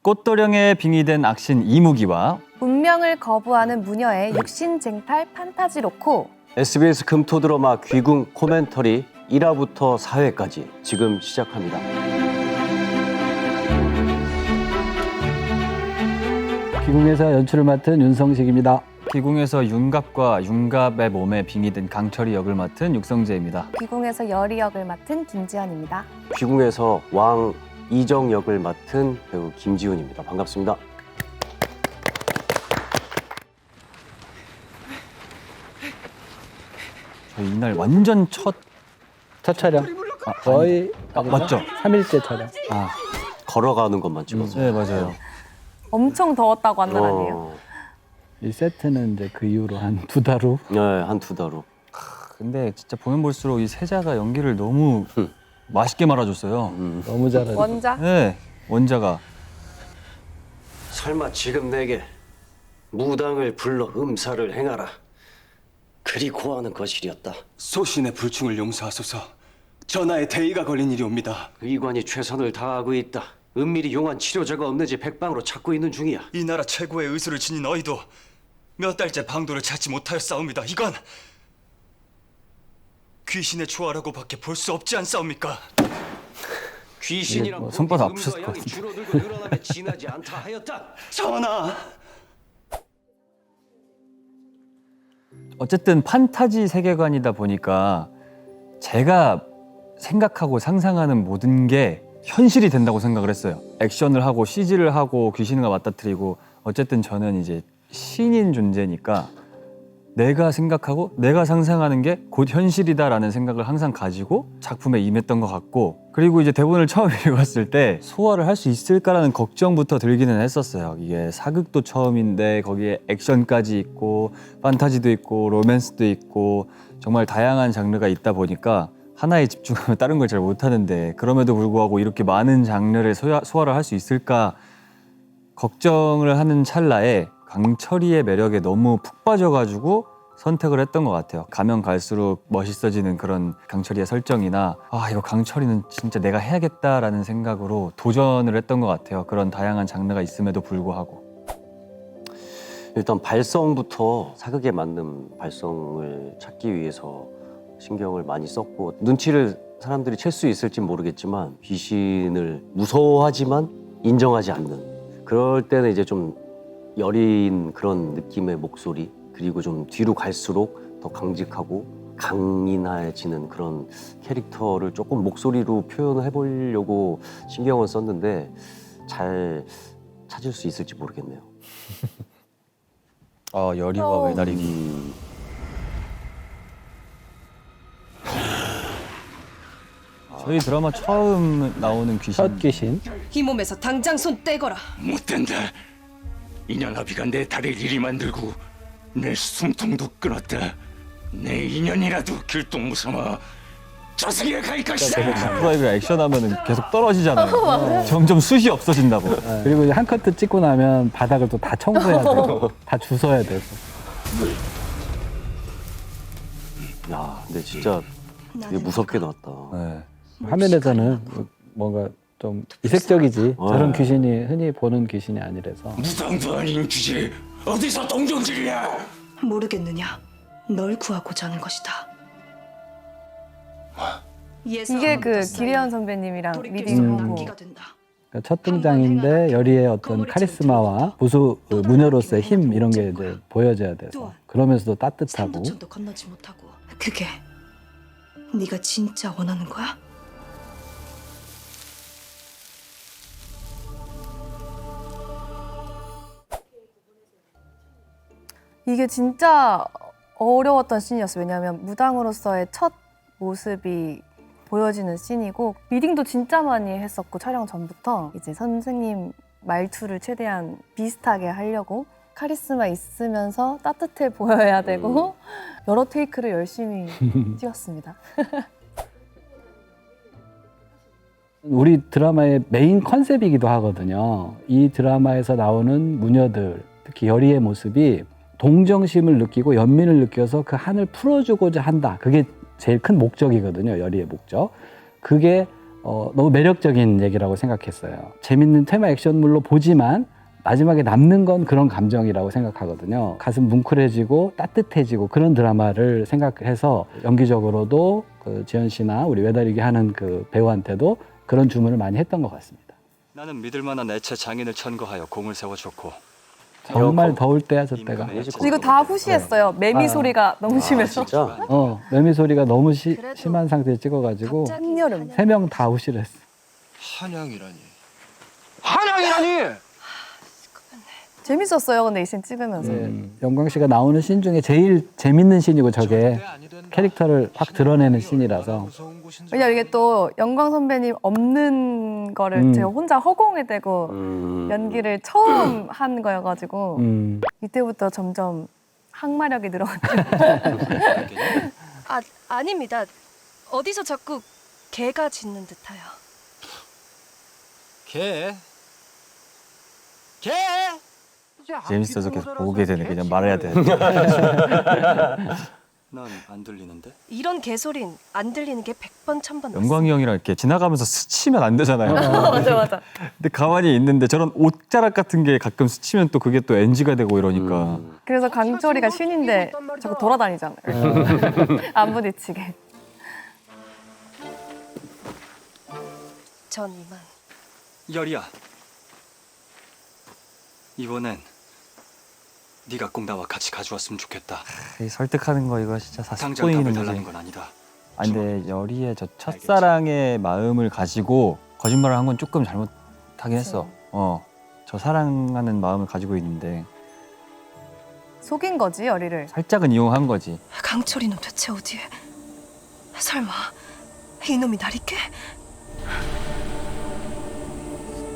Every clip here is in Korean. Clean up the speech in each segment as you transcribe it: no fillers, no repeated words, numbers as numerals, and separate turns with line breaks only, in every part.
꽃도령에 빙의된 악신 이무기와
운명을 거부하는 무녀의 육신쟁탈 판타지 로코.
SBS 금토 드라마 귀궁 코멘터리 1화부터 4회까지 지금 시작합니다.
귀궁에서 연출을 맡은 윤성식입니다.
귀궁에서 윤갑과 윤갑의 몸에 빙의된 강철이 역을 맡은 육성재입니다.
귀궁에서 여리 역을 맡은 김지연입니다.
귀궁에서 왕 이정 역을 맡은 배우 김지훈입니다. 반갑습니다.
저희 이날 완전 첫
첫 촬영. 거의
맞죠?
3일째 촬영.
걸어가는 것만 찍었어요.
네, 맞아요.
엄청 더웠다고 한 날 아니에요?
이 세트는 이제 그 이후로 한 2달 후.
네, 한 2달 후.
근데 진짜 보면 볼수록 이 세자가 연기를 너무 맛있게 말아줬어요.
너무 잘하죠.
원작?
네, 원자가.
설마 지금 내게 무당을 불러 음사를 행하라. 그리 고하는 것이었다.
소신의 불충을 용서하소서. 전하의 대의가 걸린 일이옵니다.
의관이 최선을 다하고 있다. 은밀히 용한 치료제가 없는지 백방으로 찾고 있는 중이야.
이 나라 최고의 의술을 지닌 너희도 몇 달째 방도를 찾지 못하였사옵니다. 이건 귀신의 조화라고밖에 볼 수 없지 않사옵니까?
귀신이란
뭐 손바닥 아프셨을 것
양이
같은데.
줄어들고 늘어나며 지나지 않다 하였다.
전하!
어쨌든 판타지 세계관이다 보니까 제가 생각하고 상상하는 모든 게 현실이 된다고 생각을 했어요. 액션을 하고 CG를 하고 귀신과 맞닥뜨리고 어쨌든 저는 이제 신인 존재니까 내가 생각하고 내가 상상하는 게 곧 현실이다라는 생각을 항상 가지고 작품에 임했던 것 같고, 그리고 이제 대본을 처음 읽었을 때 소화를 할 수 있을까라는 걱정부터 들기는 했었어요. 이게 사극도 처음인데 거기에 액션까지 있고 판타지도 있고 로맨스도 있고 정말 다양한 장르가 있다 보니까 하나에 집중하면 다른 걸 잘 못하는데, 그럼에도 불구하고 이렇게 많은 장르를 소화를 할 수 있을까 걱정을 하는 찰나에 강철이의 매력에 너무 푹 빠져가지고 선택을 했던 것 같아요. 가면 갈수록 멋있어지는 그런 강철이의 설정이나 이거 강철이는 진짜 내가 해야겠다라는 생각으로 도전을 했던 것 같아요. 그런 다양한 장르가 있음에도 불구하고.
일단 발성부터 사극에 맞는 발성을 찾기 위해서 신경을 많이 썼고, 눈치를 사람들이 챌 수 있을지 모르겠지만 귀신을 무서워하지만 인정하지 않는, 그럴 때는 이제 좀 여린 그런 느낌의 목소리, 그리고 좀 뒤로 갈수록 더 강직하고 강인해지는 그런 캐릭터를 조금 목소리로 표현해 보려고 신경을 썼는데 잘 찾을 수 있을지 모르겠네요.
여리와 외다리기. 저희 드라마 처음 나오는 귀신.
첫 귀신.
이 몸에서 당장 손 떼거라.
못된다. 인연아비가 내 다리를 이리 만들고 내 숨통도 끊었다. 내 인연이라도 길동무삼아 저승에 갈 것이다.
프라이브가 액션하면 계속 떨어지잖아요. 점점 숱이 없어진다고.
그리고 이제 한 커트 찍고 나면 바닥을 또 다 청소해야 되고 다 주워야 되고.
야, 근데 진짜 되게 무섭게 나왔다.
네.
화면에서는 뭔가 좀 이색적이지. 저런 귀신이 흔히 보는 귀신이 아니라서.
무당도 아닌 주제 어디서 동정질이야?
모르겠느냐? 널 구하고자 하는 것이다.
이게 그 기리연 선배님이랑 리딩하고
낭기가 된다.
그러니까 첫 등장인데 여리의 어떤 카리스마와 부수 무녀로서의 힘 이런 게 이제 보여져야 돼서, 그러면서도 따뜻하고.
산도천도 건너지 못하고. 그게 네가 진짜 원하는 거야?
이게 진짜 어려웠던 씬이었어요. 왜냐하면 무당으로서의 첫 모습이 보여지는 씬이고, 리딩도 진짜 많이 했었고, 촬영 전부터 이제 선생님 말투를 최대한 비슷하게 하려고 카리스마 있으면서 따뜻해 보여야 되고 여러 테이크를 열심히 찍었습니다.
우리 드라마의 메인 컨셉이기도 하거든요. 이 드라마에서 나오는 무녀들, 특히 여리의 모습이 동정심을 느끼고 연민을 느껴서 그 한을 풀어주고자 한다. 그게 제일 큰 목적이거든요. 여리의 목적. 그게 너무 매력적인 얘기라고 생각했어요. 재밌는 테마 액션물로 보지만 마지막에 남는 건 그런 감정이라고 생각하거든요. 가슴 뭉클해지고 따뜻해지고 그런 드라마를 생각해서 연기적으로도 그 지현 씨나 우리 외다리기 하는 그 배우한테도 그런 주문을 많이 했던 것 같습니다.
나는 믿을 만한 애체 장인을 천거하여 공을 세워줬고
정말 더울 때야 저 때가.
이거 다 후시했어요. 매미 소리가 너무 심해서.
진짜?
매미 소리가 너무 심한 상태에 찍어가지고
한여름.
3명 다 후시를 했어.
한양이라니. 한양이라니!
재밌었어요. 근데 이 씬 찍으면서.
영광 씨가 나오는 씬 중에 제일 재밌는 씬이고 저게 캐릭터를 확 드러내는 씬이라서.
왜냐면 이게 또 영광 선배님 없는 거를 제가 혼자 허공에 대고 연기를 처음 한 거여가지고 이때부터 점점 항마력이 늘어갔죠.
아닙니다. 어디서 자꾸 개가 짖는 듯해요.
개?
재밌어서 계속 보게 되네. 그냥 말해야 돼.
난 안 들리는데?
이런 개소린 안 들리는 게 100번 1000번
영광이 형이랑 이렇게 지나가면서 스치면 안 되잖아요.
맞아.
근데 가만히 있는데 저런 옷자락 같은 게 가끔 스치면 또 그게 또 NG가 되고 이러니까.
그래서 강철이가 신인데 자꾸 돌아다니잖아요. 안 부딪히게.
전 이만.
열이야. 이번엔 네가 꼭 나와 같이 가져왔으면 좋겠다.
이 설득하는 거 이거 진짜 다
당장
속보이는
답을
거지.
달라는 건 아니다.
아 근데 열이의 저 첫사랑의 마음을 가지고 거짓말을 한 건 조금 잘못하긴 했어. 저 사랑하는 마음을 가지고 있는데
속인 거지, 열이를.
살짝은 이용한 거지.
강철이는 대체 어디에? 설마 이놈이 날 잊게?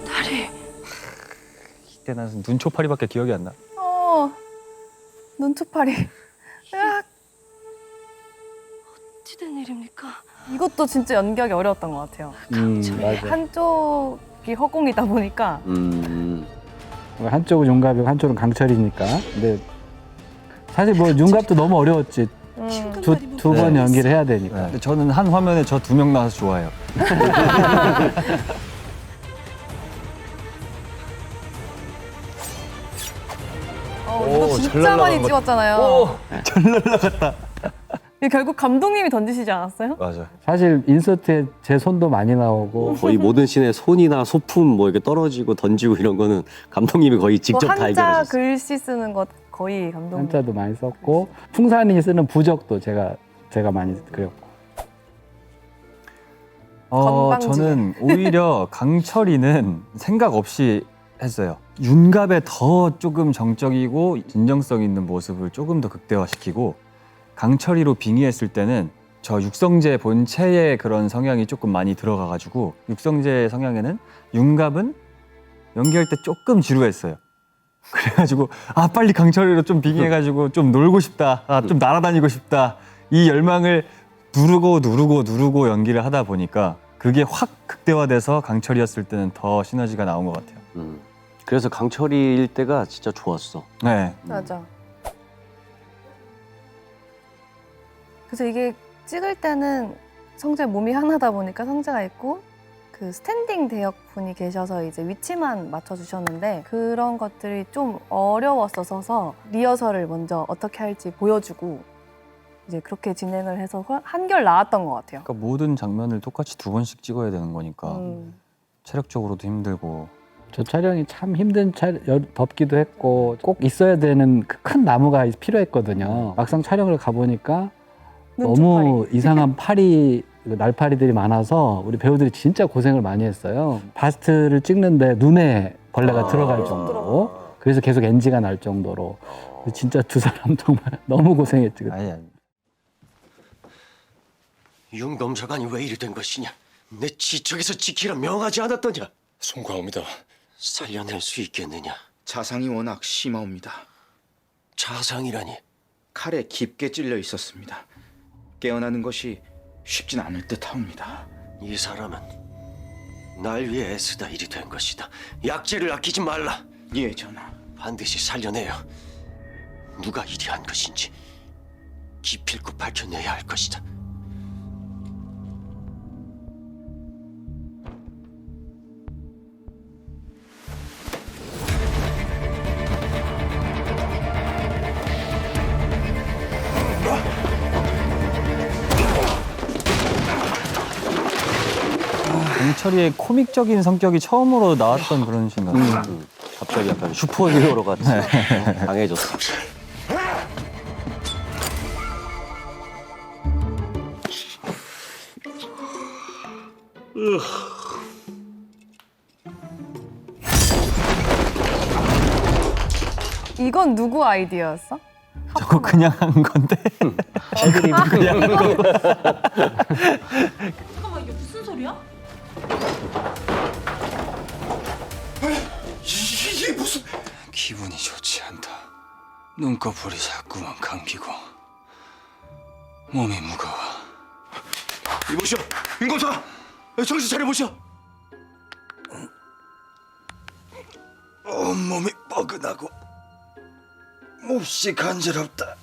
나를
이때 나는 눈초파리밖에 기억이 안 나.
눈초파리. 으악.
어찌된 일입니까?
이것도 진짜 연기하기 어려웠던 것 같아요.
맞아.
한쪽이 허공이다 보니까
한쪽은 윤갑이고 한쪽은 강철이니까. 근데 사실 뭐 윤갑도 너무 어려웠지. 두 번 연기를 해야 되니까.
근데 저는 한 화면에 저 2명 나와서 좋아해요.
이거 진짜 많이 찍었잖아요.
잘 날라갔다.
이게 결국 감독님이 던지시지 않았어요?
맞아.
사실 인서트에 제 손도 많이 나오고
거의 모든 씬에 손이나 소품 뭐 이렇게 떨어지고 던지고 이런 거는 감독님이 거의 직접 다
한자
해결하셨어요.
글씨 쓰는 것 거의 감독님.
한자도 많이 썼고 풍산이 쓰는 부적도 제가 많이 그렸고.
건방지게.
저는 오히려 강철이는 생각 없이 했어요. 윤갑의 더 조금 정적이고 진정성 있는 모습을 조금 더 극대화시키고 강철이로 빙의했을 때는 저 육성재 본체의 그런 성향이 조금 많이 들어가가지고 육성재 성향에는 윤갑은 연기할 때 조금 지루했어요. 그래가지고 빨리 강철이로 좀 빙의해가지고 좀 놀고 싶다, 좀 날아다니고 싶다 이 열망을 누르고 연기를 하다 보니까 그게 확 극대화돼서 강철이었을 때는 더 시너지가 나온 것 같아요.
그래서 강철이일 때가 진짜 좋았어.
네.
맞아. 그래서 이게 찍을 때는 성재 몸이 하나다 보니까 성재가 있고 그 스탠딩 대역 분이 계셔서 이제 위치만 맞춰주셨는데 그런 것들이 좀 어려웠어서 리허설을 먼저 어떻게 할지 보여주고 이제 그렇게 진행을 해서 한결 나았던 것 같아요.
그러니까 모든 장면을 똑같이 2번씩 찍어야 되는 거니까 체력적으로도 힘들고.
저 촬영이 참 힘든 덥기도 했고 꼭 있어야 되는 그 큰 나무가 필요했거든요. 막상 촬영을 가보니까 너무 이상한 날파리들이 많아서 우리 배우들이 진짜 고생을 많이 했어요. 바스트를 찍는데 눈에 벌레가 들어갈 정도로. 그래서 계속 NG가 날 정도로. 진짜 두 사람 정말 너무 고생했지.
아니.
윤검사관이 왜 이리 된 것이냐? 내 지척에서 지키라 명하지 않았더냐? 송구합니다. 살려낼 수 있겠느냐?
자상이 워낙 심하옵니다.
자상이라니.
칼에 깊게 찔려 있었습니다. 깨어나는 것이 쉽진 않을 듯하옵니다.
이 사람은 날 위해 애쓰다 이리 된 것이다. 약재를 아끼지 말라.
예, 전하.
반드시 살려내어 누가 이리 한 것인지 기필코 밝혀내야 할 것이다.
강철이의 코믹적인 성격이 처음으로 나왔던 그런 신 같아요.
갑자기 약간 슈퍼히어로 같이 강해졌어.
이건 누구 아이디어였어?
저거 그냥 한 건데.
애들이
잠깐만 이게 무슨 소리야?
이게 무슨... 기분이 좋지 않다. 눈꺼풀이 자꾸만 감기고 몸이 무거워.
이보시오, 임검사, 정신 차려보시오.
온몸이 뻐근하고 몹시 간지럽다.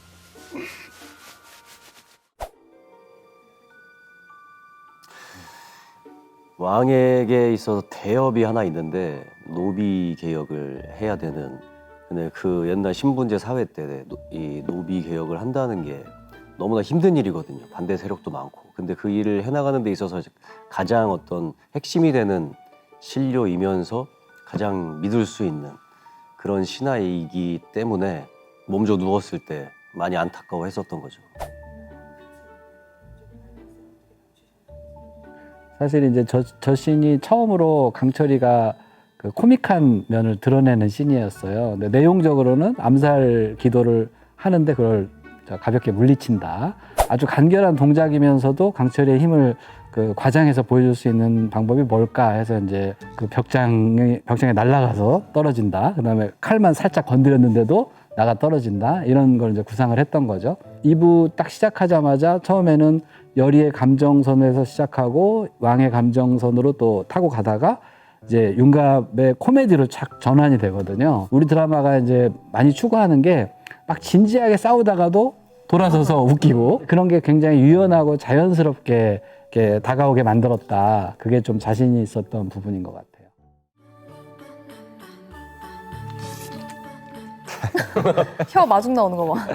왕에게 있어서 대업이 하나 있는데 노비 개혁을 해야 되는. 근데 그 옛날 신분제 사회 때 이 노비 개혁을 한다는 게 너무나 힘든 일이거든요. 반대 세력도 많고. 근데 그 일을 해나가는 데 있어서 가장 어떤 핵심이 되는 신료이면서 가장 믿을 수 있는 그런 신하이기 때문에 몸져 누웠을 때 많이 안타까워했었던 거죠.
사실 이제 저 씬이 처음으로 강철이가 그 코믹한 면을 드러내는 씬이었어요. 근데 내용적으로는 암살 기도를 하는데 그걸 가볍게 물리친다. 아주 간결한 동작이면서도 강철이의 힘을 그 과장해서 보여줄 수 있는 방법이 뭘까 해서 이제 그 벽장에 날아가서 떨어진다. 그다음에 칼만 살짝 건드렸는데도 나가 떨어진다. 이런 걸 이제 구상을 했던 거죠. 2부 딱 시작하자마자 처음에는 열의의 감정선에서 시작하고 왕의 감정선으로 또 타고 가다가 이제 윤갑의 코미디로 착 전환이 되거든요. 우리 드라마가 이제 많이 추구하는 게 막 진지하게 싸우다가도 돌아서서 웃기고 그런 게 굉장히 유연하고 자연스럽게 이렇게 다가오게 만들었다. 그게 좀 자신이 있었던 부분인 것 같아요.
혀 마중 나오는 거 봐.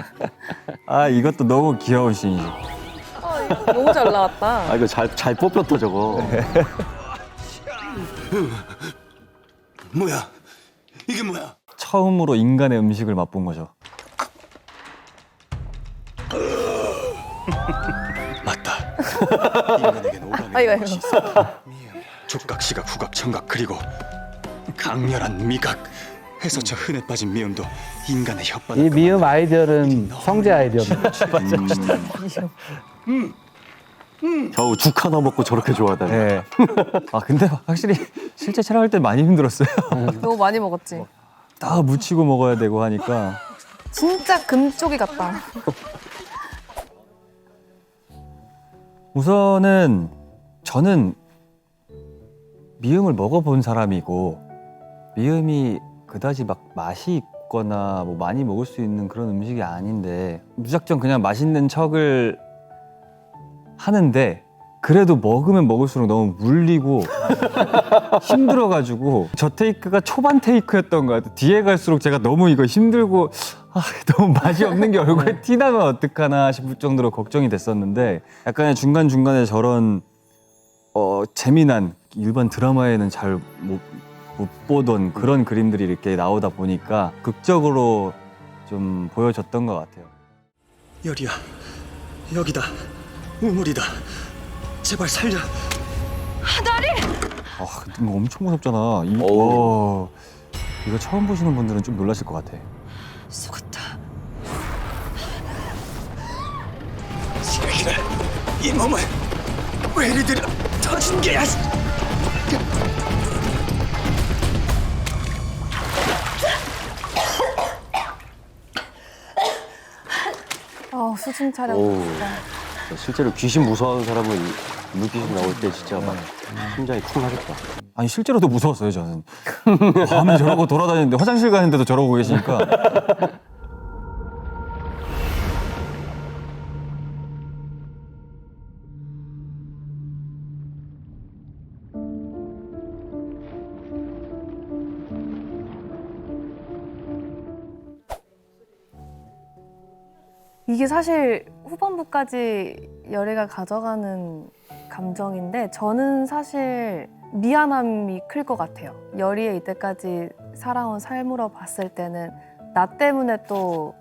아 이것도 너무 귀여운 씬이죠.
너무 잘 나왔다.
아 이거 잘 뽑혔다 저거.
뭐야? 이게 뭐야?
처음으로 인간의 음식을 맛본 거죠.
맞다. 인간에겐 오감이
아이고,
있는 것이 있어. 족각, 시각, 후각, 청각 그리고 강렬한 미각. 해서 저 흔해 빠진 미음도 인간의 혓바닥.
이 미음 아이디어는 성재 아이디어입니다.
겨우 죽 하나 먹고 저렇게 좋아하다니.
네. 아 근데 확실히 실제 촬영할 때 많이 힘들었어요.
너무 많이 먹었지.
다 묻히고 먹어야 되고 하니까.
진짜 금쪽이 같다.
우선은 저는 미음을 먹어본 사람이고 미음이 그다지 막 맛이 있거나 뭐 많이 먹을 수 있는 그런 음식이 아닌데 무작정 그냥 맛있는 척을 하는데 그래도 먹으면 먹을수록 너무 물리고 힘들어가지고 저 테이크가 초반 테이크였던 것 같아요. 뒤에 갈수록 제가 너무 이거 힘들고 너무 맛이 없는 게 얼굴에 티나면 어떡하나 싶을 정도로 걱정이 됐었는데 약간의 중간중간에 저런 재미난 일반 드라마에는 잘 못 보던 그런 그림들이 이렇게 나오다 보니까 극적으로 좀 보여졌던 것 같아요.
열이야, 여기다. 우물이다. 제발 살려.
이거 엄청 무섭잖아. 이거 처음 보시는 분들은 좀 놀라실 것 같아.
속았다.
쓰레기를 이 몸을 왜 이리들 터진 게야?
수중 촬영
오.
진짜.
실제로 귀신 무서워하는 사람은 물귀신 나올 때 진짜 막 심장이 쿵 하겠다.
아니 실제로도 무서웠어요 저는. 밤에 저러고 돌아다니는데 화장실 가는데도 저러고 계시니까.
이게 사실 후반부까지 열애가 가져가는 감정인데 저는 사실 미안함이 클 것 같아요. 열이에 이때까지 살아온 삶으로 봤을 때는 나 때문에 또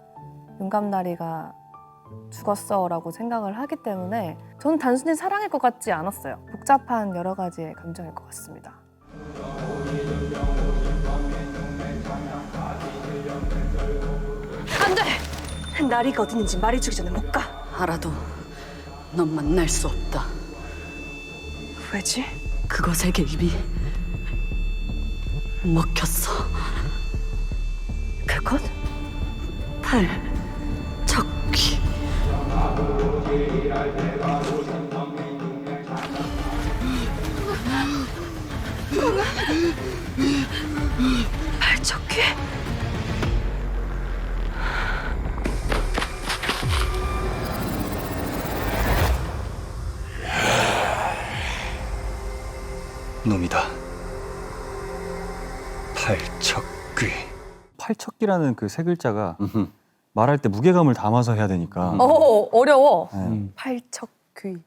윤감나리가 죽었어라고 생각을 하기 때문에 저는 단순히 사랑일 것 같지 않았어요. 복잡한 여러 가지의 감정일 것 같습니다.
안 돼! 나리가 어디 있는지 말해주기 전에 못 가.
알아도 넌 만날 수 없다.
왜지?
그것에게 입이 먹혔어.
그것?
팔척귀.
발척귀?
놈이다. 팔척귀.
팔척기라는 그 세 글자가 말할 때 무게감을 담아서 해야 되니까.
어려워.
네.
팔척귀.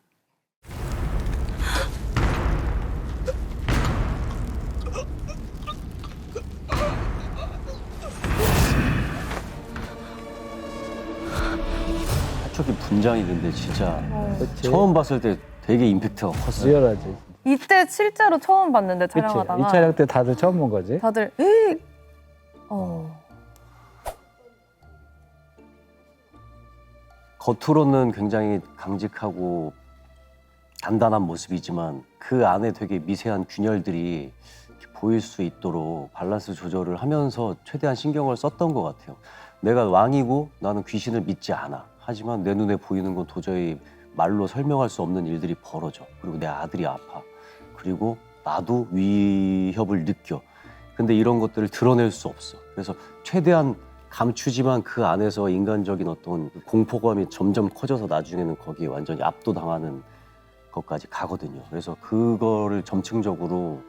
팔척이 분장이 근데 진짜
그치?
처음 봤을 때 되게 임팩트가 컸어요.
리얼하지.
이때 실제로 처음 봤는데
그치?
촬영하다가
이 촬영 때 다들 처음 본 거지.
다들 에이.
겉으로는 굉장히 강직하고 단단한 모습이지만 그 안에 되게 미세한 균열들이 이렇게 보일 수 있도록 밸런스 조절을 하면서 최대한 신경을 썼던 것 같아요. 내가 왕이고 나는 귀신을 믿지 않아. 하지만 내 눈에 보이는 건 도저히 말로 설명할 수 없는 일들이 벌어져. 그리고 내 아들이 아파. 그리고 나도 위협을 느껴. 근데 이런 것들을 드러낼 수 없어. 그래서 최대한 감추지만 그 안에서 인간적인 어떤 공포감이 점점 커져서 나중에는 거기에 완전히 압도당하는 것까지 가거든요. 그래서 그거를 점층적으로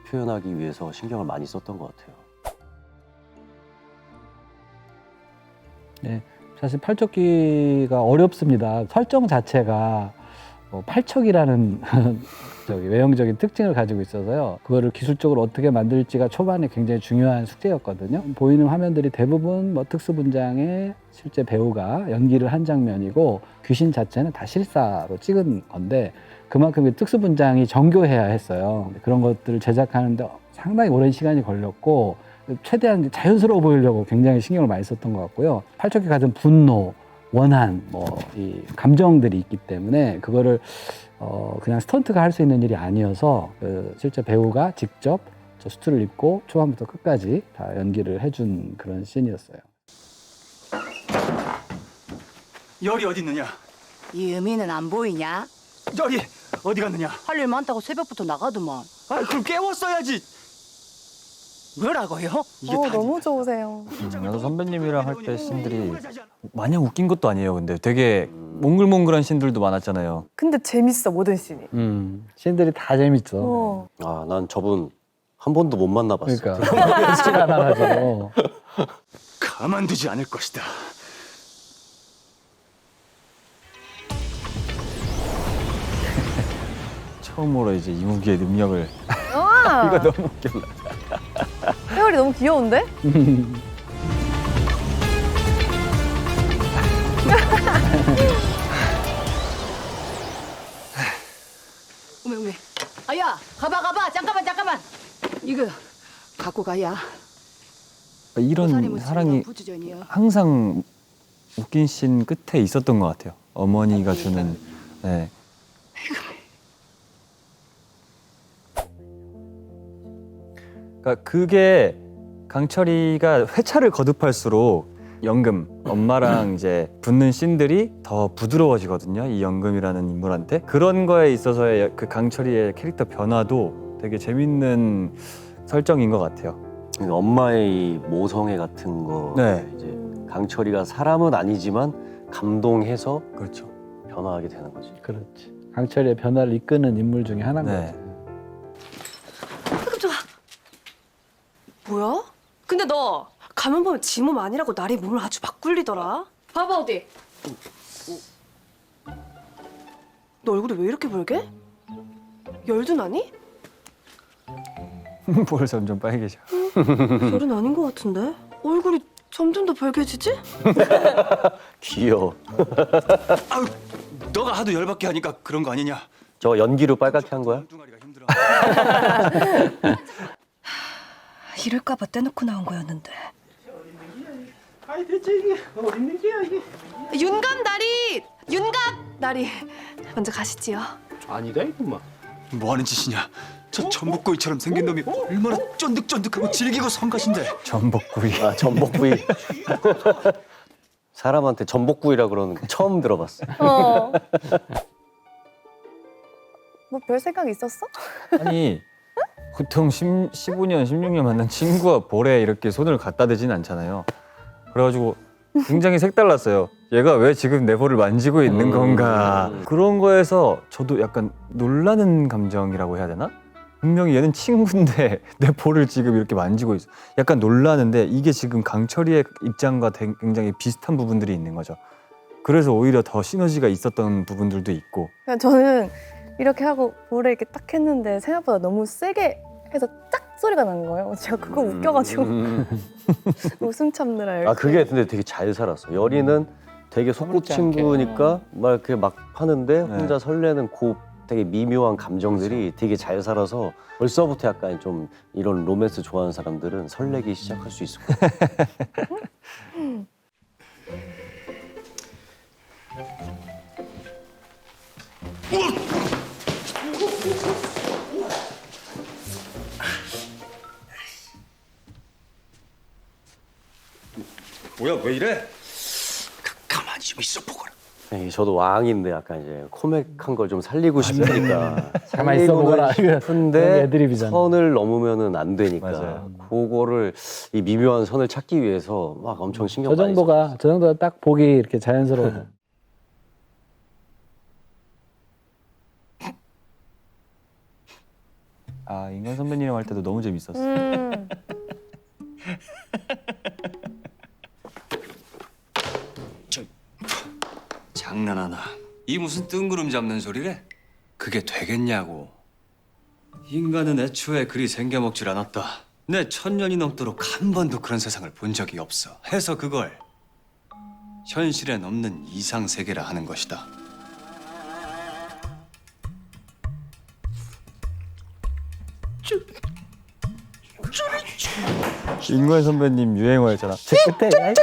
표현하기 위해서 신경을 많이 썼던 것 같아요.
네, 사실 팔척귀가 어렵습니다. 설정 자체가 팔척이라는 저기 외형적인 특징을 가지고 있어서요. 그거를 기술적으로 어떻게 만들지가 초반에 굉장히 중요한 숙제였거든요. 보이는 화면들이 대부분 뭐 특수 분장의 실제 배우가 연기를 한 장면이고 귀신 자체는 다 실사로 찍은 건데 그만큼 특수 분장이 정교해야 했어요. 그런 것들을 제작하는데 상당히 오랜 시간이 걸렸고 최대한 자연스러워 보이려고 굉장히 신경을 많이 썼던 것 같고요. 팔척귀 가진 분노, 원한, 이 감정들이 있기 때문에 그거를 그냥 스턴트가 할 수 있는 일이 아니어서 실제 배우가 직접 저 수트를 입고 초반부터 끝까지 다 연기를 해준 그런 씬이었어요.
열이 어디 있느냐?
이 의미는 안 보이냐?
열이 어디 갔느냐?
할 일 많다고 새벽부터 나가더만.
아, 그럼 깨웠어야지.
뭐라고요?
너무 좋으세요.
나도 선배님이랑 할 때 씬들이 마냥 웃긴 것도 아니에요. 근데 되게 몽글몽글한 씬들도 많았잖아요.
근데 재밌어 모든 씬이.
씬들이 다 재밌어.
아, 난 저분 한 번도 못 만나봤어.
그러니까 연습을 안 하가지고.
가만두지 않을 것이다.
처음으로 이제 이무기의 능력을
와,
이거 너무 웃겨.
회열이 너무 귀여운데?
오메. 아야, 가봐. 잠깐만. 이거 갖고 가야.
이런 사랑이 항상 웃긴 씬 끝에 있었던 것 같아요. 어머니가 주는. 네. 그러니까 그게 강철이가 회차를 거듭할수록 연금 엄마랑 이제 붙는 씬들이 더 부드러워지거든요. 이 연금이라는 인물한테 그런 거에 있어서의 그 강철이의 캐릭터 변화도 되게 재밌는 설정인 것 같아요.
그러니까 엄마의 이 모성애 같은 거
네.
이제 강철이가 사람은 아니지만 감동해서
그렇죠.
변화하게 되는 거지.
그렇지. 강철이의 변화를 이끄는 인물 중에 하나인 것
네.
같아요.
깜짝아. 뭐야? 근데 너 가면 보면 지 몸 아니라고 나리 몸을 아주 막 굴리더라. 봐봐 어디. 너 얼굴이 왜 이렇게 붉게? 열도 나니?
뭘 점점 빨개져.
별은 아닌 것 같은데? 얼굴이 점점 더 빨개지지?
귀여워.
아유, 너가 하도 열받게 하니까 그런 거 아니냐?
저 연기로 빨갛게 한 거야?
뚱아리가 힘들어.
이럴까봐 떼놓고 나온 거였는데.
윤갑 나리! 윤갑 나리! 먼저 가시지요.
아니다 이놈아.
뭐 하는 짓이냐? 저 전복구이처럼 생긴 놈이 얼마나 쫀득쫀득하고 질기고 성가신데.
전복구이.
아, 전복구이. 사람한테 전복구이라 그러는 거 처음 들어봤어.
뭐 별 생각 있었어?
아니 보통 15년, 16년 만난 친구가 볼에 이렇게 손을 갖다 대진 않잖아요. 그래가지고 굉장히 색달랐어요. 얘가 왜 지금 내 볼을 만지고 있는 건가. 그런 거에서 저도 약간 놀라는 감정이라고 해야 되나? 분명히 얘는 친구인데 내 볼을 지금 이렇게 만지고 있어. 약간 놀라는데 이게 지금 강철이의 입장과 굉장히 비슷한 부분들이 있는 거죠. 그래서 오히려 더 시너지가 있었던 부분들도 있고.
그냥 저는 이렇게 하고 볼에 이렇게 딱 했는데 생각보다 너무 세게 해서 딱 소리가 난 거예요. 제가 그거 웃겨가지고 웃음 참느라.
아, 그게 근데 되게 잘 살았어. 열이는 되게 소꿉친구니까 막 이렇게 막 하는데 혼자 설레는 그 되게 미묘한 감정들이 되게 잘 살아서 벌써부터 약간 좀 이런 로맨스 좋아하는 사람들은 설레기 시작할 수 있을 것 같아.
뭐야 왜 이래? 가만히 좀 있어 보거라.
네, 저도 왕인데 약간 이제 코믹한 걸 좀 살리고 싶으니까
가만히 있어 보거라.
근데
애드립이잖아.
선을 넘으면은 안 되니까
맞아요.
그거를 이 미묘한 선을 찾기 위해서 막 엄청 신경
저
많이
정도가 저 정도가 딱 보기 이렇게 자연스러워.
아, 인간 선배님이랑 할 때도 너무 재밌었어.
장난하나? 이 무슨 뜬구름 잡는 소리래? 그게 되겠냐고. 인간은 애초에 그리 생겨먹질 않았다. 내 1000년이 넘도록 한 번도 그런 세상을 본 적이 없어. 해서 그걸 현실엔 없는 이상 세계라 하는 것이다.
인간 선배님 유행어였잖아.
제 끝에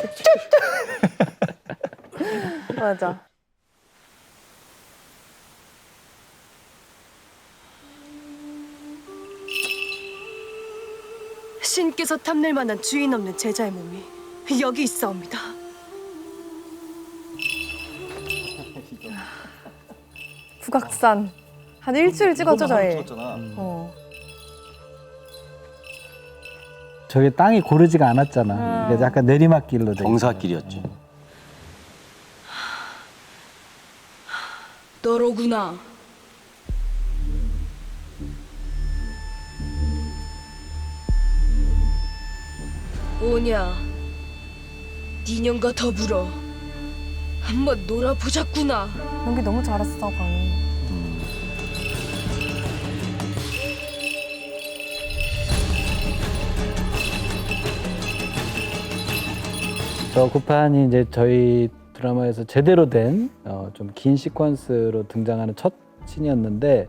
맞아.
신께서 탐낼 만한 주인 없는 제자의 몸이 여기 있사옵니다.
북악산 한 일주일 찍었죠 저희.
저게 땅이 고르지가 않았잖아. 그래서 약간 내리막길로 돼.
정사길이었지.
너로구나. 오냐, 니년과 더불어 한번 놀아보자꾸나.
연기 너무 잘했어 광희.
저 구판이 이제 저희 드라마에서 제대로 된 좀 긴 시퀀스로 등장하는 첫 씬이었는데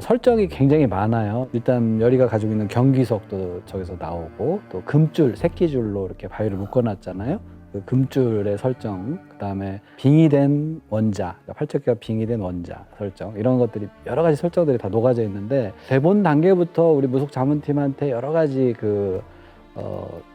설정이 굉장히 많아요. 일단 열이가 가지고 있는 경기석도 저기서 나오고 또 금줄, 새끼줄로 이렇게 바위를 묶어놨잖아요. 그 금줄의 설정, 그다음에 빙의된 원자, 팔척기가 빙의된 원자 설정, 이런 것들이 여러 가지 설정들이 다 녹아져 있는데 대본 단계부터 우리 무속 자문팀한테 여러 가지 그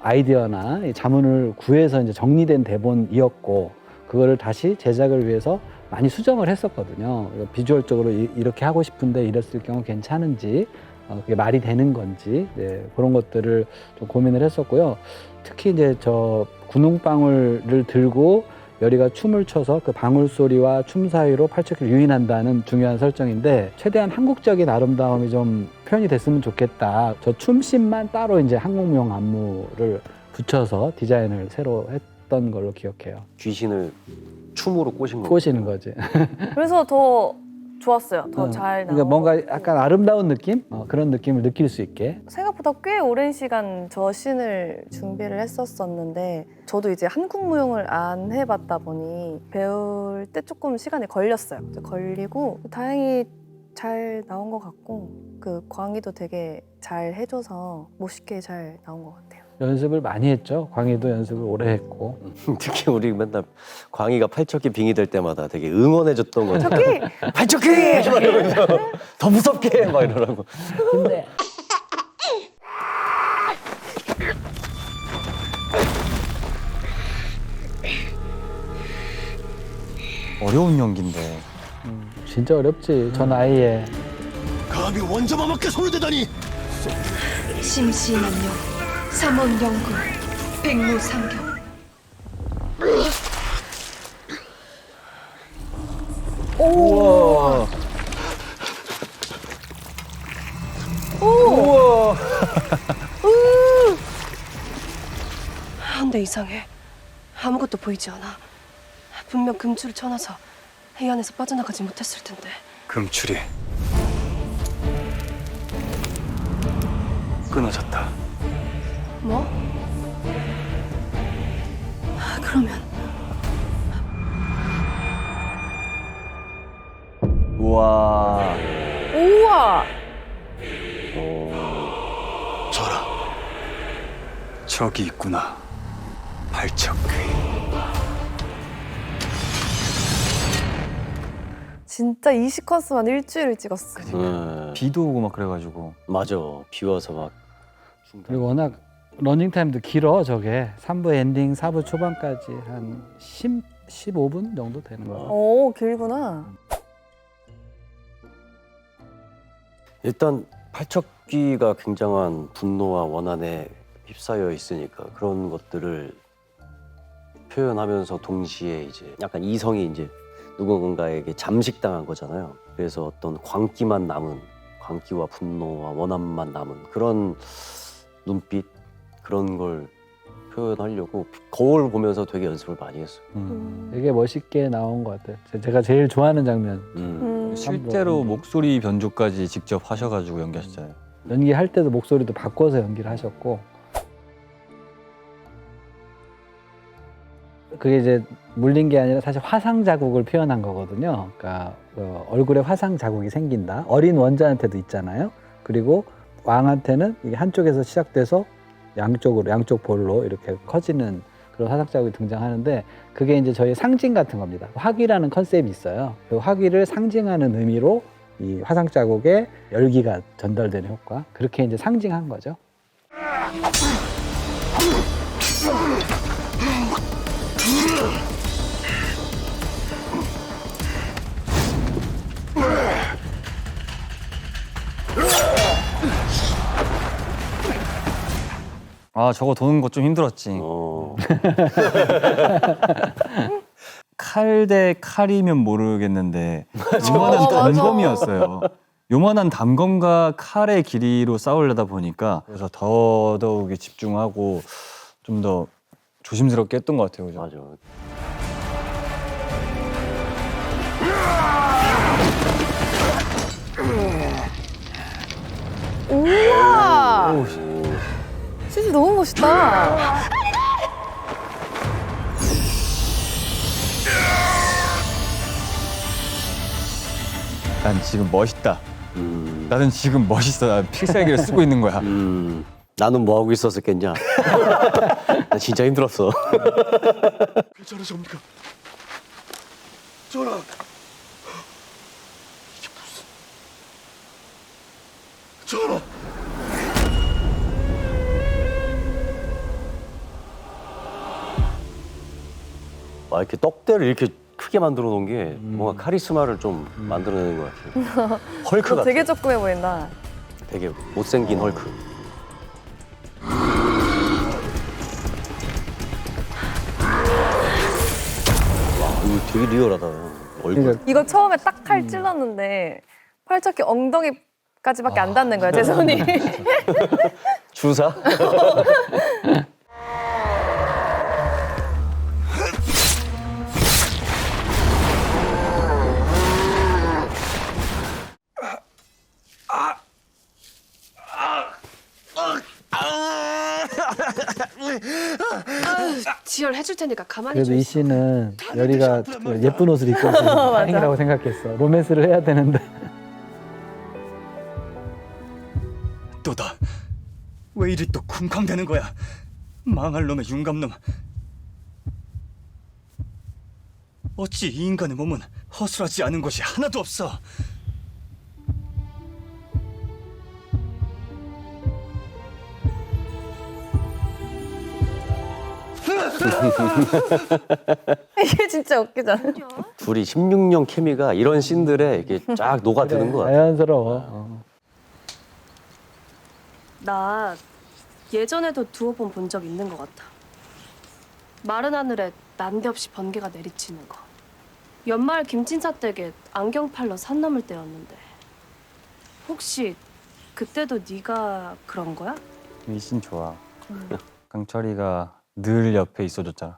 아이디어나 이 자문을 구해서 이제 정리된 대본이었고 그거를 다시 제작을 위해서 많이 수정을 했었거든요. 비주얼적으로 이렇게 하고 싶은데 이랬을 경우 괜찮은지, 그게 말이 되는 건지, 네, 그런 것들을 좀 고민을 했었고요. 특히 이제 저 군웅방울을 들고 열이가 춤을 춰서 그 방울 소리와 춤 사이로 팔척기를 유인한다는 중요한 설정인데 최대한 한국적인 아름다움이 좀 표현이 됐으면 좋겠다. 저 춤씬만 따로 이제 한국명 안무를 붙여서 디자인을 새로 했던 걸로 기억해요.
귀신을 춤으로 꼬신 거.
꼬시는 거지.
그래서 더 좋았어요. 더 잘 나온
그러니까 뭔가
것 같고.
약간 아름다운 느낌? 그런 느낌을 느낄 수 있게.
생각보다 꽤 오랜 시간 저 씬을 준비를 했었었는데 저도 이제 한국 무용을 안 해봤다 보니 배울 때 조금 시간이 걸렸어요. 걸리고 다행히 잘 나온 것 같고 그 광희도 되게 잘 해줘서 멋있게 잘 나온 것 같아요.
연습을 많이 했죠. 광희도 연습을 오래 했고.
특히 우리 맨날 광희가 팔척기 빙의 될 때마다 되게 응원해줬던 거 같아요.
저기
팔척기! 막 이러면서 더 무섭게 막 이러라고.
근데
어려운 연기인데.
진짜 어렵지. 저 나이에.
감히 원자마마께 손을 대다니.
심신한명, 삼원영구, 백무상경.
우와. 우와.
근데 이상해. 아무것도 보이지 않아. 분명 금줄을 쳐놔서 이 안에서 빠져나가지 못했을 텐데.
금출이 끊어졌다.
뭐? 그러면
우와.
우와.
전하,
저기 있구나. 발척귀.
진짜 이 시퀀스만 일주일을 찍었어.
비도 오고 막 그래가지고.
맞아. 비 와서 막
그리고 워낙 러닝타임도 길어 저게. 3부 엔딩 4부 초반까지 한 15분 정도 되는 거야.
오 길구나.
일단 팔척귀가 굉장한 분노와 원한에 휩싸여 있으니까 그런 것들을 표현하면서 동시에 이제 약간 이성이 이제 누군가에게 잠식당한 거잖아요. 그래서 어떤 광기만 남은, 광기와 분노와 원한만 남은 그런 눈빛, 그런 걸 표현하려고 거울 보면서 되게 연습을 많이 했어요.
되게 멋있게 나온 것 같아요. 제가 제일 좋아하는 장면.
실제로 목소리 변조까지 직접 하셔가지고 연기하셨잖아요.
연기할 때도 목소리도 바꿔서 연기를 하셨고. 그게 이제 물린 게 아니라 사실 화상 자국을 표현한 거거든요. 그러니까 얼굴에 화상 자국이 생긴다. 어린 원자한테도 있잖아요. 그리고 왕한테는 이게 한쪽에서 시작돼서 양쪽으로, 양쪽 볼로 이렇게 커지는 그런 화상 자국이 등장하는데 그게 이제 저희 상징 같은 겁니다. 화기라는 컨셉이 있어요. 그 화기를 상징하는 의미로 이 화상 자국에 열기가 전달되는 효과. 그렇게 이제 상징한 거죠.
아 저거 도는 거 좀 힘들었지. 칼 대 칼이면 모르겠는데 요만한
맞아.
단검이었어요. 요만한 단검과 칼의 길이로 싸우려다 보니까 그래서 더더욱이 집중하고 좀 더 조심스럽게 했던 것 같아요. 그죠?
맞아.
우와. CG 너무 멋있다.
난 지금 멋있다. 나는 지금 멋있어. 나 필살기를 쓰고 있는 거야.
나는 뭐 하고 있었겠냐? 나 진짜 힘들었어.
괜찮으십니까? 전하, 이게 무슨... 전하!
와, 이렇게 떡대를 이렇게 크게 만들어 놓은 게 뭔가 카리스마를 좀 만들어내는 것 같아요. 헐크
너
같아.
되게 조그매 보인다.
되게 못생긴 헐크. 와, 이거 되게 리얼하다. 얼굴.
이거 처음에 딱 칼 찔렀는데 팔척기 엉덩이까지밖에 안 닿는 거야 제 손이.
주사?
지혈 해줄 테니까 가만히
그래도
좀
이
있어.
씨는 열이가 예쁜 옷을 입고 있는 다행이라고 생각했어. 로맨스를 해야 되는데.
또다. 왜 이리 또 쿵쾅대는 거야? 망할 놈의 융감놈. 어찌 이 인간의 몸은 허술하지 않은 곳이 하나도 없어.
이게 진짜 웃기잖아.
둘이 16년 케미가 이런 씬들에 이렇게 쫙 녹아드는 것 같아요.
자연스러워.
나 예전에도 두어 번 본 적 있는 것 같아. 마른 하늘에 난데없이 번개가 내리치는 거. 연말 김진사 댁에 안경 팔러 산 넘을 때였는데 혹시 그때도 네가 그런 거야?
이 씬 좋아. 강철이가 늘 옆에 있어줬잖아.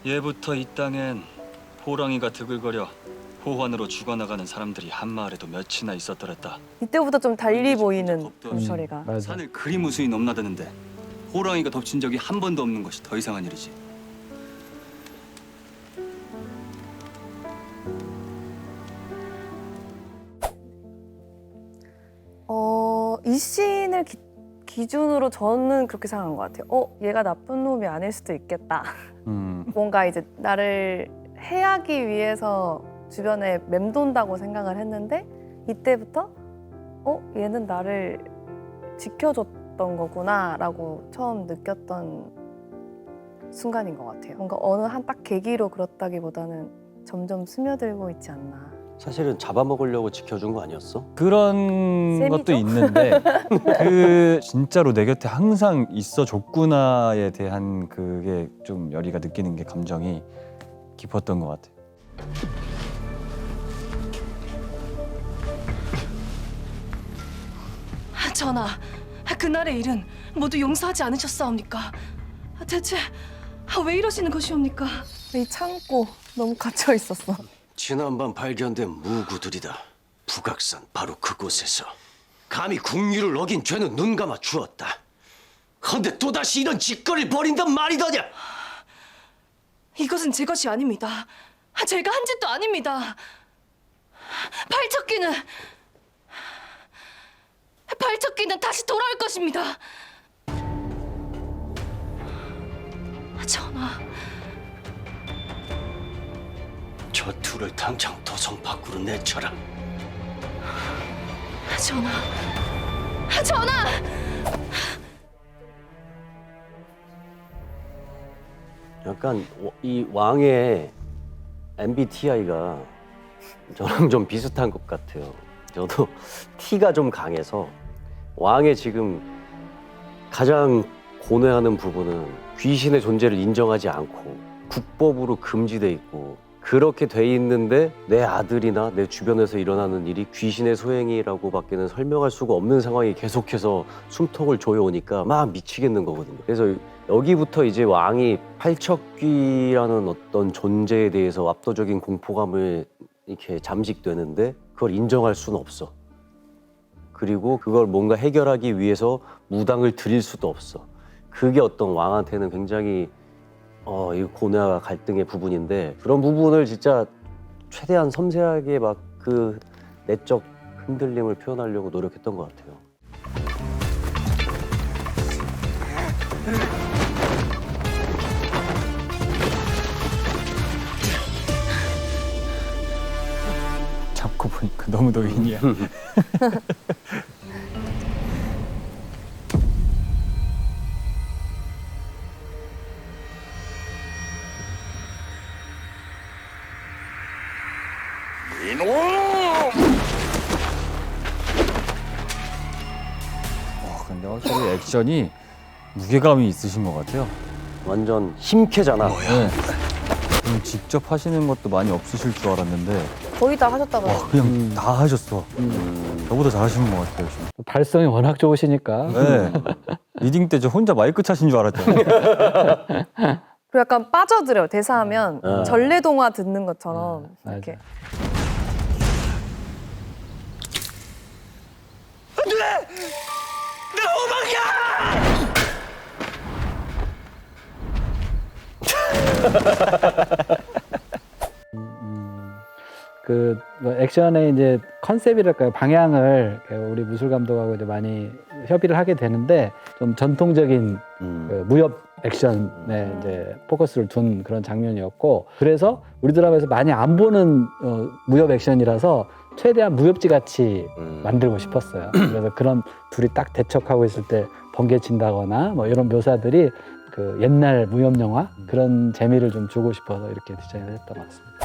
예부터 이 땅엔 호랑이가 드글거려 호환으로 죽어나가는 사람들이 한 마을에도 몇이나 있었더랬다.
이때부터 좀 달리 보이는
겁도
강철이가.
맞아.
산을 그리 무수히 넘나드는데 호랑이가 덮친 적이 한 번도 없는 것이 더 이상한 일이지.
이 씬을 기준으로 저는 그렇게 생각한 것 같아요. 얘가 나쁜 놈이 아닐 수도 있겠다. 뭔가 이제 나를 해하기 위해서 주변에 맴돈다고 생각을 했는데 이때부터 얘는 나를 지켜줬던 거구나라고 처음 느꼈던 순간인 것 같아요. 뭔가 어느 한 딱 계기로 그렇다기보다는 점점 스며들고 있지 않나.
사실은 잡아먹으려고 지켜준 거 아니었어?
그런
셈이죠?
것도 있는데 그 진짜로 내 곁에 항상 있어줬구나에 대한 그게 좀 열이가 느끼는 게 감정이 깊었던 것 같아요.
전하, 그날의 일은 모두 용서하지 않으셨사옵니까? 대체 왜 이러시는 것이옵니까?
이 창고 너무 갇혀 있었어.
지난밤 발견된 무구들이다. 북악산 바로 그곳에서 감히 국유를 어긴 죄는 눈감아 주었다. 헌데 또다시 이런 짓거리를 벌인단 말이더냐?
이것은 제 것이 아닙니다. 제가 한 짓도 아닙니다. 발척기는 다시 돌아올 것입니다. 전하,
저 둘을 당장 도성 밖으로 내쳐라.
전하!
약간 이 왕의 MBTI가 저랑 좀 비슷한 것 같아요. 저도 T가 좀 강해서 왕의 지금 가장 고뇌하는 부분은 귀신의 존재를 인정하지 않고 국법으로 금지돼 있고 그렇게 돼 있는데 내 아들이나 내 주변에서 일어나는 일이 귀신의 소행이라고밖에는 설명할 수가 없는 상황이 계속해서 숨통을 조여오니까 막 미치겠는 거거든요. 그래서 여기부터 이제 왕이 팔척귀라는 어떤 존재에 대해서 압도적인 공포감을 이렇게 잠식되는데 그걸 인정할 수는 없어. 그리고 그걸 뭔가 해결하기 위해서 무당을 드릴 수도 없어. 그게 어떤 왕한테는 굉장히 이 고뇌와 갈등의 부분인데 그런 부분을 진짜 최대한 섬세하게 막 그 내적 흔들림을 표현하려고 노력했던 것 같아요.
잡고 보니까 너무 노인이야. 근데 확실히 액션이 무게감이 있으신 것 같아요.
완전 힘캐잖아.
네. 직접 하시는 것도 많이 없으실 줄 알았는데
거의 다 하셨다고.
와, 그냥 다 하셨어. 저보다 잘하시는 것 같아요. 지금.
발성이 워낙 좋으시니까.
네. 리딩 때 저 혼자 마이크 차신 줄 알았잖아요.
그리고 약간 빠져들어요. 대사하면 전래동화 듣는 것처럼
맞아.
이렇게.
뭐 액션의 이제 컨셉이랄까요, 방향을 우리 무술 감독하고 이제 많이 협의를 하게 되는데 좀 전통적인 그 무협 액션에 이제 포커스를 둔 그런 장면이었고, 그래서 우리 드라마에서 많이 안 보는 무협 액션이라서 최대한 무협지 같이 만들고 싶었어요. 그래서 그런 둘이 딱 대척하고 있을 때 번개 친다거나 뭐 이런 묘사들이 그 옛날 무협 영화 그런 재미를 좀 주고 싶어서 이렇게 디자인을 했던 것 같습니다.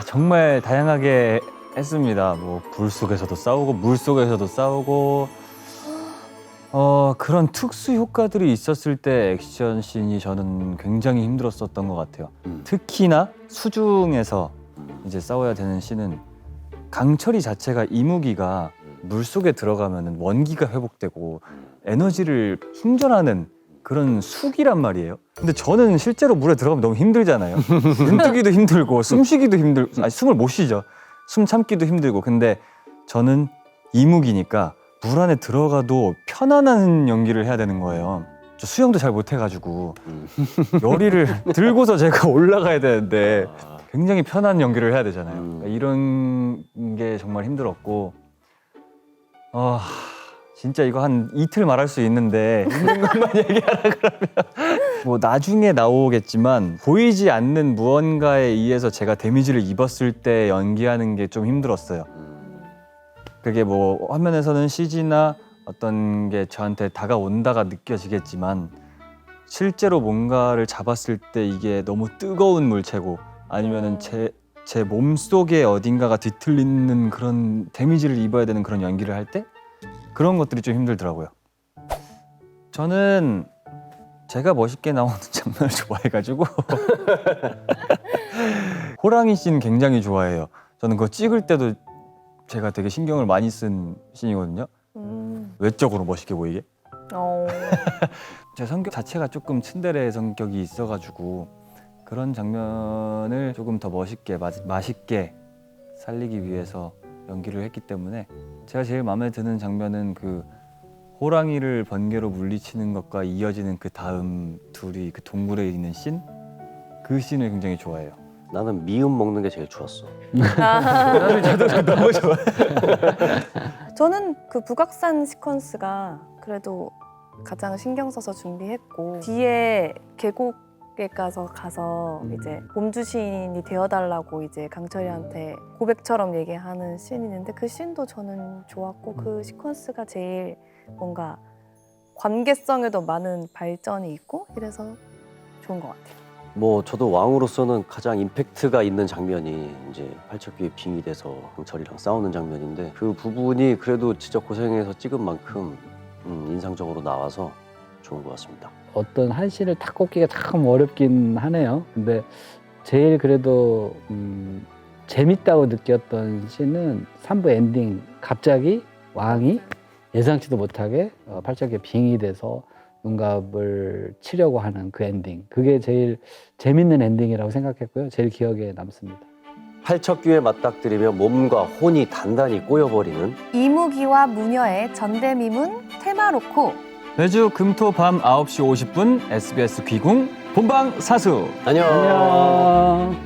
정말 다양하게 했습니다. 뭐 불 속에서도 싸우고 물 속에서도 싸우고 그런 특수 효과들이 있었을 때 액션 씬이 저는 굉장히 힘들었었던 것 같아요. 특히나 수중에서 이제 싸워야 되는 씬은 강철이 자체가 이무기가 물 속에 들어가면 원기가 회복되고 에너지를 충전하는 그런 숙이란 말이에요. 근데 저는 실제로 물에 들어가면 너무 힘들잖아요. 눈뜨기도 힘들고 숨쉬기도 힘들고, 숨을 못 쉬죠. 숨 참기도 힘들고. 근데 저는 이무기니까 물 안에 들어가도 편안한 연기를 해야 되는 거예요. 저 수영도 잘 못해가지고 요리를 들고서 제가 올라가야 되는데 굉장히 편한 연기를 해야 되잖아요. 그러니까 이런 게 정말 힘들었고, 진짜 이거 한 이틀 말할 수 있는데 힘든 것만 얘기하라 그러면 뭐 나중에 나오겠지만 보이지 않는 무언가에 의해서 제가 데미지를 입었을 때 연기하는 게 좀 힘들었어요. 그게 뭐 화면에서는 CG나 어떤 게 저한테 다가온다가 느껴지겠지만 실제로 뭔가를 잡았을 때 이게 너무 뜨거운 물체고 아니면은 제 몸속에 어딘가가 뒤틀리는 그런 데미지를 입어야 되는 그런 연기를 할 때 그런 것들이 좀 힘들더라고요. 저는 제가 멋있게 나오는 장면을 좋아해가지고 호랑이 씬 굉장히 좋아해요. 저는 그거 찍을 때도 제가 되게 신경을 많이 쓴 씬이거든요. 외적으로 멋있게 보이게. 제 성격 자체가 조금 츤데레 성격이 있어가지고 그런 장면을 조금 더 멋있게 맛있게 살리기 위해서 연기를 했기 때문에 제가 제일 마음에 드는 장면은 그 호랑이를 번개로 물리치는 것과 이어지는 그 다음 둘이 그 동굴에 있는 씬? 그 씬을 굉장히 좋아해요.
나는 미음 먹는 게 제일 좋았어.
저도 너무 좋아요.
저는 그 북악산 시퀀스가 그래도 가장 신경 써서 준비했고, 뒤에 계곡에 가서 이제 봄주신이 되어달라고 이제 강철이한테 고백처럼 얘기하는 씬이 있는데 그 씬도 저는 좋았고, 그 시퀀스가 제일 뭔가 관계성에도 많은 발전이 있고 이래서 좋은 것 같아요.
뭐 저도 왕으로서는 가장 임팩트가 있는 장면이 이제 팔척귀에 빙이 돼서 강철이랑 싸우는 장면인데, 그 부분이 그래도 진짜 고생해서 찍은 만큼 인상적으로 나와서 좋은 것 같습니다.
어떤 한 씬을 딱 꼽기가 참 어렵긴 하네요. 근데 제일 그래도 재밌다고 느꼈던 씬은 3부 엔딩, 갑자기 왕이 예상치도 못하게 팔척귀에 빙이 돼서 눈갑을 치려고 하는 그 엔딩, 그게 제일 재밌는 엔딩이라고 생각했고요. 제일 기억에 남습니다.
팔척귀에 맞닥뜨리며 몸과 혼이 단단히 꼬여버리는
이무기와 무녀의 전대미문 테마로코.
매주 금토 밤 9시 50분 SBS 귀궁 본방사수.
안녕.
안녕.